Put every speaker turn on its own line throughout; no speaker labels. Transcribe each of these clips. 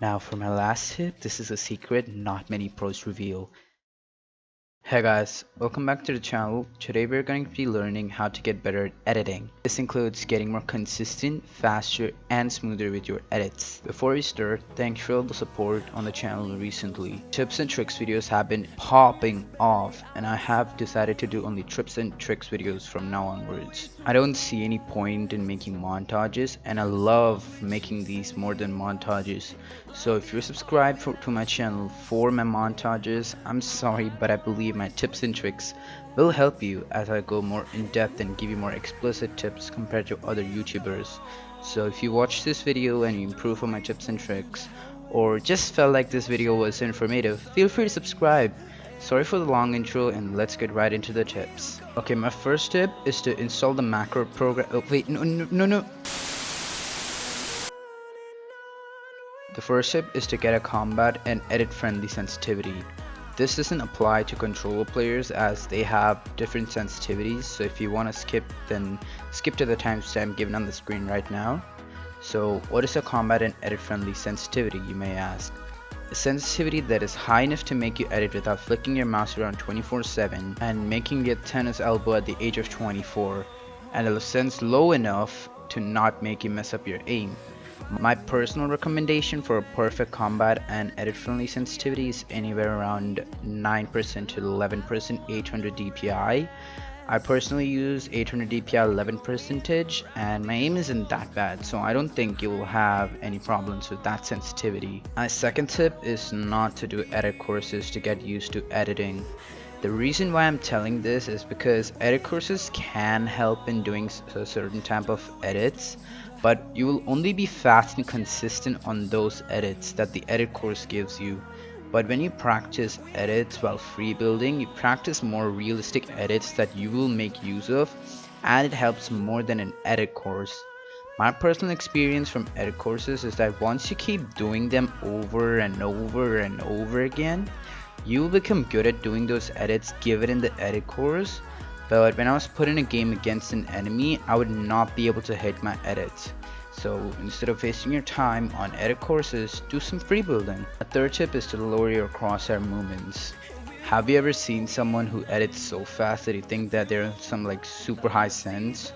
Now for my last tip, this is a secret not many pros reveal. Hey guys, welcome back to the channel. Today we're going to be learning how to get better at editing. This includes getting more consistent, faster, and smoother with your edits. Before we start, thanks for all the support on the channel recently. Tips and tricks videos have been popping off, and I have decided to do only tips and tricks videos from now onwards. I don't see any point in making montages, and I love making these more than montages. So if you're subscribed to my channel for my montages, I'm sorry, but I believe my tips and tricks will help you as I go more in depth and give you more explicit tips compared to other YouTubers. So if you watch this video and you improve on my tips and tricks, or just felt like this video was informative, feel free to subscribe. Sorry for the long intro, and let's get right into the tips. Okay, my first tip is to install the macro program. Oh wait, no. The first tip is to get a combat and edit friendly sensitivity. This doesn't apply to controller players as they have different sensitivities, so if you want to skip, then skip to the timestamp given on the screen right now. So what is a combat and edit friendly sensitivity, you may ask? A sensitivity that is high enough to make you edit without flicking your mouse around 24/7 and making you a tennis elbow at the age of 24, and a sense low enough to not make you mess up your aim. My personal recommendation for a perfect combat and edit friendly sensitivity is anywhere around 9% to 11% 800 dpi. I personally use 800 dpi 11%, and my aim isn't that bad, so I don't think you will have any problems with that sensitivity. My second tip is not to do edit courses to get used to editing. The reason why I'm telling this is because edit courses can help in doing a certain type of edits, but you will only be fast and consistent on those edits that the edit course gives you. But when you practice edits while free building, you practice more realistic edits that you will make use of, and it helps more than an edit course. My personal experience from edit courses is that once you keep doing them over and over and over again, you will become good at doing those edits given in the edit course. But when I was put in a game against an enemy, I would not be able to hit my edits. So instead of wasting your time on edit courses, do some free building. A third tip is to lower your crosshair movements. Have you ever seen someone who edits so fast that you think that they're in some like super high sense?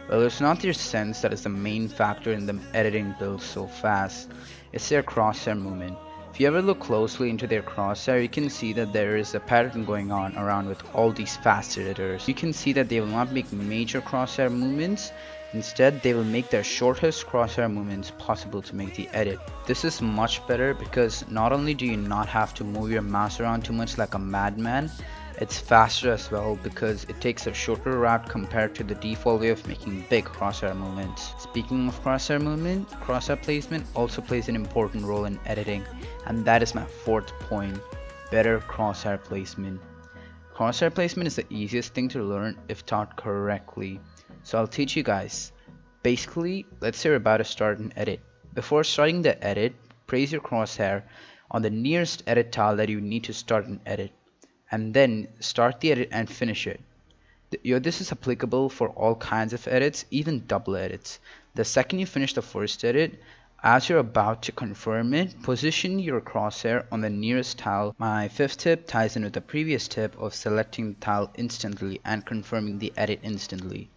Well, it's not their sense that is the main factor in them editing builds so fast, it's their crosshair movement. If you ever look closely into their crosshair, you can see that there is a pattern going on around with all these fast editors. You can see that they will not make major crosshair movements. Instead, they will make their shortest crosshair movements possible to make the edit. This is much better because not only do you not have to move your mouse around too much like a madman, it's faster as well because it takes a shorter route compared to the default way of making big crosshair movements. Speaking of crosshair movement, crosshair placement also plays an important role in editing, and that is my fourth point: better crosshair placement. Crosshair placement is the easiest thing to learn if taught correctly, so I'll teach you guys. Basically, let's say you're about to start an edit. Before starting the edit, place your crosshair on the nearest edit tile that you need to start an edit, and then start the edit and finish it. This is applicable for all kinds of edits, even double edits. The second you finish the first edit, as you're about to confirm it, position your crosshair on the nearest tile. My fifth tip ties in with the previous tip of selecting the tile instantly and confirming the edit instantly.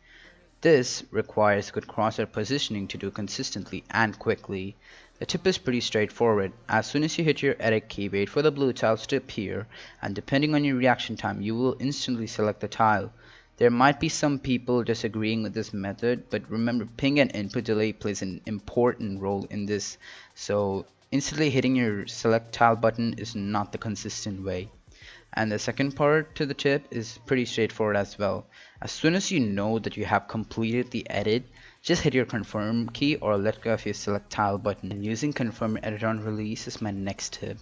This requires good crosshair positioning to do consistently and quickly. The tip is pretty straightforward. As soon as you hit your edit key, wait for the blue tiles to appear, and depending on your reaction time, you will instantly select the tile. There might be some people disagreeing with this method, but remember, ping and input delay plays an important role in this, so instantly hitting your select tile button is not the consistent way. And the second part to the tip is pretty straightforward as well. As soon as you know that you have completed the edit, just hit your confirm key or let go of your select tile button. And using confirm edit on release is my next tip.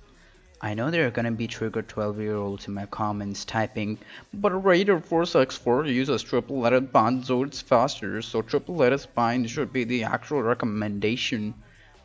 I know there are gonna be triggered 12-year-olds in my comments typing, but a Raider 464 uses triple edit bind so it's faster, so triple edit bind should be the actual recommendation.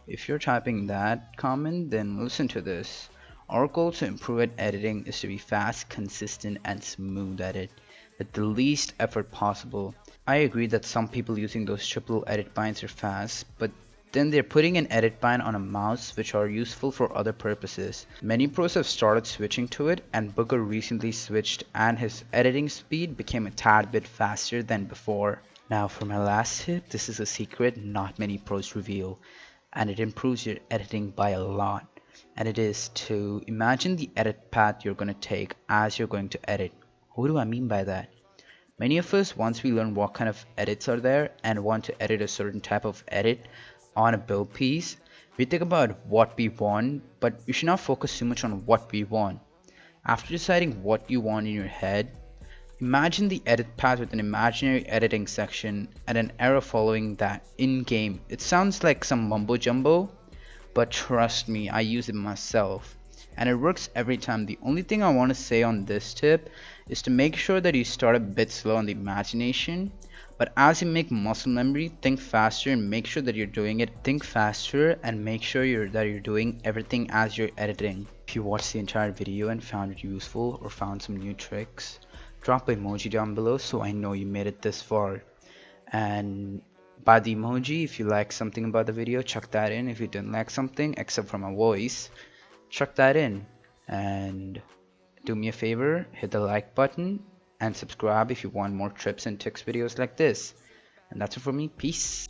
If you're typing that comment, then listen to this. Our goal to improve at editing is to be fast, consistent, and smooth at it, with the least effort possible. I agree that some people using those triple edit binds are fast, but Then they're putting an edit band on a mouse which are useful for other purposes. Many pros have started switching to it, and Booker recently switched and his editing speed became a tad bit faster than before. Now for my last tip, this is a secret not many pros reveal, and it improves your editing by a lot. And it is to imagine the edit path you're going to take as you're going to edit. What do I mean by that? Many of us, once we learn what kind of edits are there and want to edit a certain type of edit on a build piece, we think about what we want, but you should not focus too much on what we want. After deciding what you want in your head, imagine the edit path with an imaginary editing section and an arrow following that in game. It sounds like some mumbo jumbo, but trust me, I use it myself. And it works every time. The only thing I want to say on this tip is to make sure that you start a bit slow on the imagination, but as you make muscle memory, think faster and make sure that you're doing it. Think faster and make sure that you're doing everything as you're editing. If you watched the entire video and found it useful or found some new tricks, drop an emoji down below so I know you made it this far. And by the emoji, if you like something about the video, chuck that in. If you didn't like something except for my voice, chuck that in. And do me a favor, hit the like button and subscribe if you want more tips and tricks videos like this. And that's it for me. Peace.